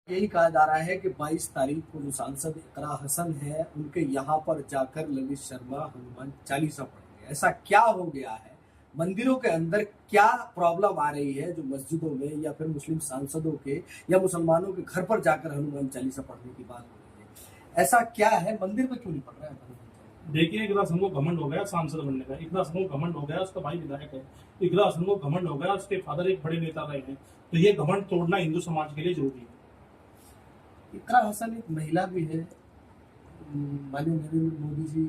यही कहा जा रहा है कि 22 तारीख को जो सांसद इकरा हसन है उनके यहाँ पर जाकर ललित शर्मा हनुमान चालीसा पढ़ेंगे। ऐसा क्या हो गया है, मंदिरों के अंदर क्या प्रॉब्लम आ रही है जो मस्जिदों में या फिर मुस्लिम सांसदों के या मुसलमानों के घर पर जाकर हनुमान चालीसा पढ़ने की बात हो रही है? ऐसा क्या है, मंदिर में क्यों नहीं पढ़ रहा है? देखिए, इकरा हसन को घमंड हो गया सांसद बनने का। इकरा हसन को घमंड हो गया, उसका भाई विधायक है। इकरा हसन को घमंड हो गया, उसके फादर एक बड़े नेता रहे हैं। तो ये घमंड तोड़ना हिंदू समाज के लिए जरूरी है। इकरा हसन एक महिला भी है। माननीय नरेंद्र मोदी जी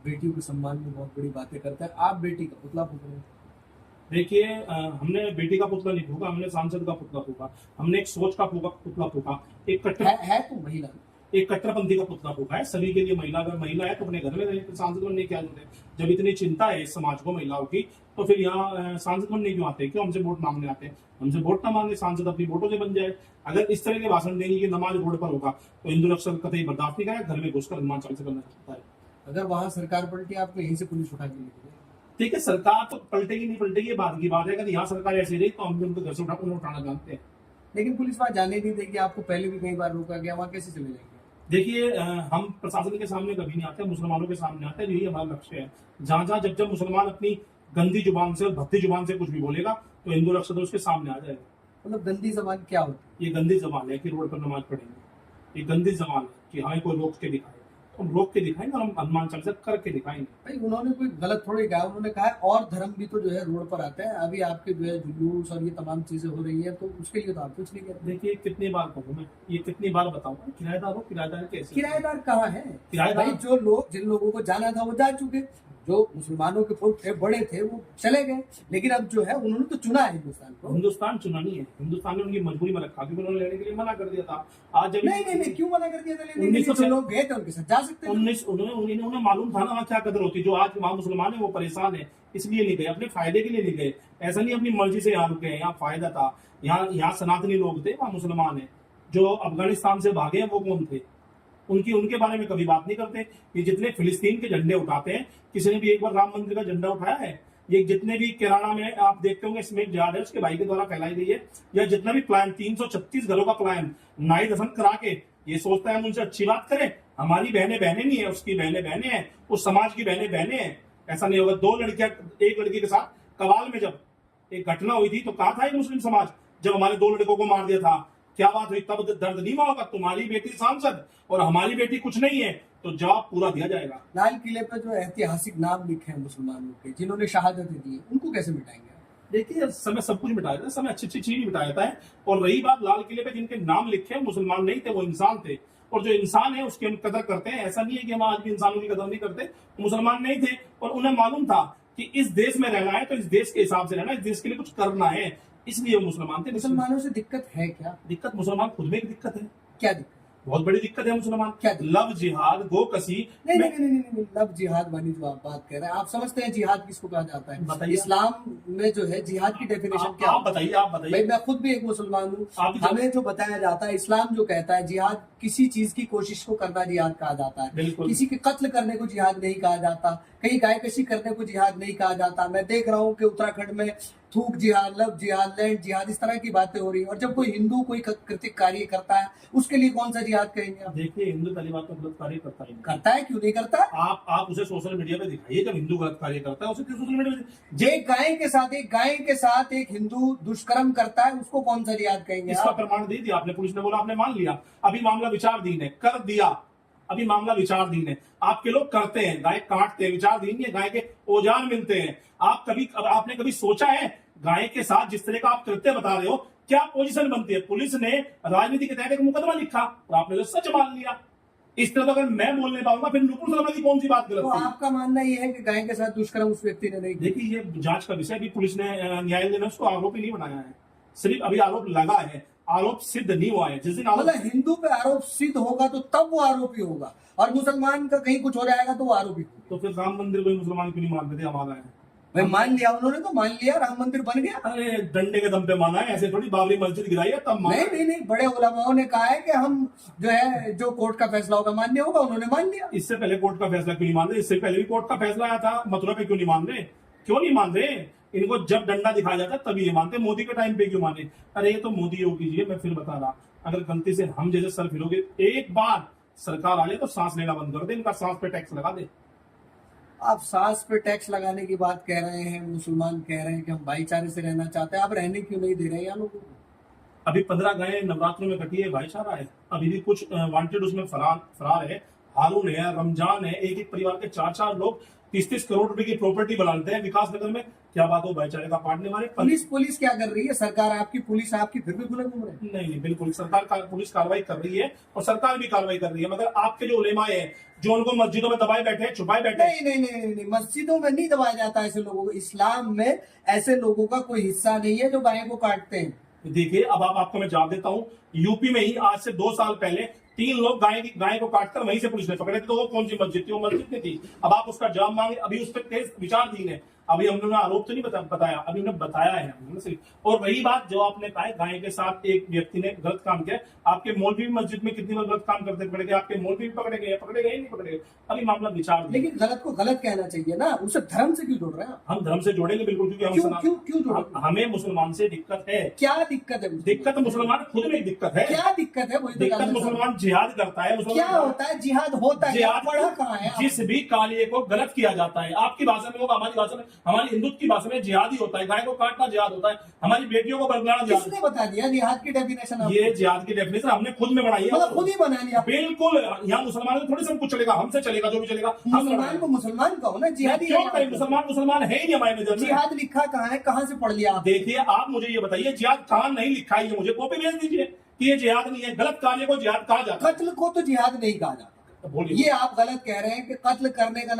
बेटियों के सम्मान में बहुत बड़ी बातें करते हैं, आप बेटी का पुतला फूक रहे हैं। देखिए, हमने बेटी का पुतला नहीं फूका, हमने सांसद का पुतला फूका। हमने एक सोच का पुतला फूका। एक है तो महिला, एक कट्टरपंथी का पुतला फूका है। सभी के लिए महिला, अगर महिला है तो अपने घर में रहे, तो सांसद बनने की क्या जरूरत है? जब इतनी चिंता है इस समाज को महिलाओं की, तो फिर यहाँ सांसद बनने क्यों आते हैं? क्यों हमसे वोट मांगने आते हैं? हमसे वोट ना मांगे, सांसद अपनी वोटों से बन जाए। अगर इस तरह के भाषण देंगे कि नमाज रोड पर होगा, तो हिंदू रक्षक कतई बर्दाश्त नहीं करेगा। घर में घुसकर हनुमान चालीसा करना चाहता है। अगर वहां सरकार पलटी, आपको यहीं से पुलिस उठा के लेके जाए। ठीक है, सरकार तो पलटेगी नहीं पलटेगी, बात की बात है। अगर यहाँ सरकार ऐसी रही तो हम भी उनको घर से उठाना जानते हैं। लेकिन पुलिस वहां जाने नहीं देगी, आपको पहले भी कई बार रोका गया, वहां कैसे चले जाएंगे? देखिए, हम प्रशासन के सामने कभी नहीं आते, मुसलमानों के सामने आते हैं। यही हमारा लक्ष्य है। जहां जहां जब जब मुसलमान अपनी गंदी जुबान से और भद्दी जुबान से कुछ भी बोलेगा, तो हिंदू रक्षक उसके सामने आ जाएगा। मतलब गंदी जबान क्या होती ये गंदी जबान है कि रोड पर नमाज पढ़ेंगे। ये गंदी जबान है कि हमें कोई रोक के दिखाए। हम रोक के दिखाएंगे और हम हनुमान चालीसा करके दिखाएंगे। भाई? उन्होंने कोई गलत थोड़ी कहा, उन्होंने कहा और धर्म भी तो जो है रोड पर आते हैं। अभी आपके जो है जुलूस और ये तमाम चीजें हो रही है, तो उसके लिए तो आप कुछ नहीं कहते। देखिए, कितनी बार कहूँ मैं, ये कितनी बार बताऊंगा? किराएदार हो, किराएदार कैसे? किराएदार कहाँ है? किराएदार भाई, जो लोग, जिन लोगों को जाना था वो जा चुके, जो मुसलमानों के पुरुष थे, बड़े थे, वो चले गए। लेकिन अब जो है उन्होंने तो चुना है हिंदुस्तान को। हिंदुस्तान चुना नहीं है, हिंदुस्तान ने उनकी मजबूरी में रखा, क्योंकि उन्होंने लेने के लिए मना कर दिया था। आज जब नहीं, क्यों मना कर दिया था? लेने के लिए जो लोग गए थे उनके साथ जा सकते थे। उन्हें मालूम था ना वहाँ क्या कदर होती। जो आज वहाँ मुसलमान है वो परेशान है, इसलिए नहीं गए, अपने फायदे के लिए नहीं गए। ऐसा नहीं अपनी मर्जी से यहाँ रुके हैं। यहाँ फायदा था, यहाँ सनातनी लोग थे, वहाँ मुसलमान है। जो अफगानिस्तान से भागे हैं वो कौन थे? उनके बारे में कभी बात नहीं करते। ये जितने फिलिस्तीन के झंडे उठाते हैं, किसी ने भी एक बार राम मंदिर का झंडा उठाया है? ये जितने भी किराना में आप देखते होंगे इसमें जिहाद है, उसके भाई के द्वारा फैलाई गई है। या जितना भी प्लान 336 घरों का प्लान नाई दफन करा के ये सोचता है हम उनसे अच्छी बात करें। हमारी बहनें बहनें नहीं है, उसकी बहनें बहनें हैं, उस समाज की बहनें बहनें हैं। ऐसा नहीं होगा। 2 लड़कियां एक लड़की के साथ कवाल में जब एक घटना हुई थी, तो कहा था मुस्लिम समाज, जब हमारे 2 लड़कों को मार दिया था, क्या बात हुई? तब दर्द नहीं होगा? तुम्हारी बेटी सांसद और हमारी बेटी कुछ नहीं है, तो जवाब पूरा दिया जाएगा। लाल किले पर जो ऐतिहासिक नाम लिखे हैं मुसलमानों के, जिन्होंने शहादतें दी, उनको कैसे मिटाएंगे? देखिए, समय सब कुछ मिटाया जाता है, समय अच्छी अच्छी चीज मिटाया जाता है। और रही बात लाल किले पे जिनके नाम लिखे हैं, मुसलमान नहीं थे, वो इंसान थे। और जो इंसान है उसकी हम कदर करते हैं। ऐसा नहीं है कि हम आज भी इंसानों की कदर नहीं करते। मुसलमान नहीं थे और उन्हें मालूम था कि इस देश में रहना है तो इस देश के हिसाब से रहना है, इस देश के लिए कुछ करना है, इसलिए वो मुसलमान थे। मुसलमानों से दिक्कत है क्या? दिक्कत मुसलमान खुद में एक दिक्कत है। क्या दिक्कत? बहुत बड़ी दिक्कत है मुसलमान। क्या? लव जिहाद, गो कसी। नहीं, लव जिहाद वाली जो आप बात कर रहे हैं, आप समझते हैं जिहाद किसको कहा जाता है? बताइए। इस्लाम में जो है जिहाद की डेफिनेशन क्या? आप बताइए। भाई, मैं खुद भी एक मुसलमान हूँ। हमें जो बताया जाता है, इस्लाम जो कहता है जिहाद किसी चीज की कोशिश को करना जिहाद कहा जाता है। किसी के कत्ल करने को जिहाद नहीं कहा जाता, कहीं गायकशी करने को जिहाद नहीं कहा जाता। मैं देख रहा हूँ कि उत्तराखंड में थूक जिहाद, लव जिहाद, लैंड जिहाद, इस तरह की बातें हो रही है। और जब कोई हिंदू कोई कृतिक कार्य करता है, उसके लिए कौन सा जिहाद कहेंगे आप? देखिए, हिंदू पहली बात तो गलत कार्य करता है, क्यों नहीं करता? आप उसे सोशल मीडिया पे दिखाइए, जब हिंदू गलत कार्य करता है उसे सोशल मीडिया पे। एक गाय के साथ एक हिंदू दुष्कर्म करता है, उसको कौन सा जिहाद कहेंगे? इसका प्रमाण दे दिया आपने, पुलिस ने बोला, आपने मान लिया। अभी मामला विचाराधीन है, कर दिया। अभी मामला विचाराधीन है। आपके लोग करते हैं, गाय काटते हैं, विचाराधीन है, गाय के औजार मिलते हैं। आपने कभी सोचा है गाय के साथ जिस तरह का आप कृत्य बता रहे हो, क्या पोजीशन बनती है? पुलिस ने राजनीति के तहत एक मुकदमा लिखा और आपने तो सच मान लिया। इस तरह तो अगर मैं बोलने पाऊंगा, फिर नुपुर शर्मा की कौन सी बात गलत? तो आपका मानना यह है कि गाय के साथ दुष्कर्म उस व्यक्ति ने नहीं किया? देखिए, ये जांच का विषय। अभी पुलिस ने, न्यायालय ने उसको आरोपी नहीं बनाया है, सिर्फ अभी आरोप लगा है, आरोप सिद्ध नहीं हुआ है। जिस दिन मतलब हिंदू पे आरोप सिद्ध होगा तो तब वो आरोपी होगा, और मुसलमान का कहीं कुछ हो जाएगा तो वो आरोपी होगा। तो फिर राम मंदिर को मुसलमान क्यों नहीं मानते थे? हमारा है भाई, मान लिया उन्होंने, तो मान लिया, राम मंदिर बन गया। अरे, डंडे के दम पे माना है, ऐसे थोड़ी बाबरी मस्जिद गिराई है तब माना। नहीं, बड़े उलमाओं ने कहा है कि हम जो है, जो कोर्ट का फैसला होगा मान्य होगा, उन्होंने मान लिया। इससे पहले कोर्ट का फैसला क्यों नहीं मान रहे? इससे पहले भी कोर्ट का फैसला आया था, मथुरा पे क्यों नहीं मान रहे? क्यों नहीं मान रहे? इनको जब डंडा दिखाया जाता तभी ये मानते। मोदी के टाइम पे क्यों माने? अरे, ये तो मोदी योगी जी है, मैं फिर बता रहा। अगर गलती से हम जैसे सर फिरोगे, एक बार सरकार आ जाए तो सांस लेना बंद कर दे, इनका सांस पे टैक्स लगा दे। आप सांस पे टैक्स लगाने की बात कह रहे हैं, मुसलमान कह रहे हैं कि हम भाईचारे से रहना चाहते हैं, आप रहने क्यों नहीं दे रहे हैं यहाँ लोगों को? अभी 15 गायें नवरात्रों में कटी है, भाईचारा है। अभी भी कुछ वांटेड उसमें फरार है। हारून है, रमजान है, एक एक परिवार के 4-4 लोग 30-30 करोड़ रुपए की प्रॉपर्टी बनाते हैं विकास नगर में। क्या बात हो भाईचारे का पाटने वाले? पुलिस क्या कर रही है? सरकार आपकी, पुलिस आपकी, फिर भी खुले घूम रहे हैं। नहीं, बिल्कुल सरकार का पुलिस कार्रवाई कर रही है और सरकार भी कार्रवाई कर रही है, मगर आपके जो उलेमाए हैं जो उनको मस्जिदों में दबाए बैठे हैं, छुपाए बैठे हैं। नहीं, मस्जिदों में नहीं दबाया जाता ऐसे लोगों को। इस्लाम में ऐसे लोगों का कोई हिस्सा नहीं है जो गायों को काटते हैं। देखिए, अब आपको मैं जवाब देता हूं। यूपी में ही आज से 2 साल पहले 3 लोग गाय को काटकर वहीं से पुलिस ने पकड़े थे, तो वो कौन सी मस्जिद थी? वो मस्जिद में थी। अब आप उसका जवाब मांगे, अभी उस पर तेज विचारधीन है। अभी हमने आरोप तो नहीं बताया, अभी हमने बताया है हमने सिर्फ। और वही बात जो आपने कहा, गाय के साथ एक व्यक्ति ने गलत काम किया। आपके मौलवी भी मस्जिद में कितनी बार गलत काम करते पकड़े गए? आपके मौलवी भी पकड़े गए नहीं पकड़े गए? अभी मामला विचार। लेकिन गलत को गलत कहना चाहिए ना, उसे धर्म से क्यों जोड़ रहे हैं? हम धर्म से जोड़ेंगे बिल्कुल, क्योंकि क्यों हमें मुसलमान से दिक्कत है। क्या दिक्कत है? दिक्कत मुसलमान खुद में दिक्कत है। क्या दिक्कत है? दिक्कत मुसलमान जिहाद करता है। क्या होता है? जिहाद होता है? जिहाद पढ़ा कहाँ है? जिस भी कार्य को गलत किया जाता है, आपकी भाषा में होगा, हमारी भाषा में, हमारी हिंदुत्व की भाषा में जिहाद ही होता है। गाय को काटना जिहाद होता है, हमारी बेटियों को बरगलाना जिहाद। किसने बता दिया जिहाद की डेफिनेशन? ये जिहाद की डेफिनेशन हमने खुद में बनाई है। मतलब खुद ही बना लिया? बिल्कुल। यहाँ मुसलमानों को थोड़ी सब कुछ चलेगा, हमसे चलेगा जो भी चलेगा। मुसलमान को मुसलमान कहो ना, जिहाद मुसलमान है ही नहीं हमारे नजर में। जिहाद लिखा कहाँ है? कहाँ से पढ़ लिया आप? देखिए, आप मुझे ये बताइए, जिहाद कहाँ नहीं लिखा है? मुझे कॉपी भेज दीजिए कि ये जिहाद नहीं है। गलत कार्य को जिहाद कहा जाता है। कत्ल को तो जिहाद नहीं कहा जाता। बोलिए। ये आप गलत कह रहे हैं कि कत्ल करने का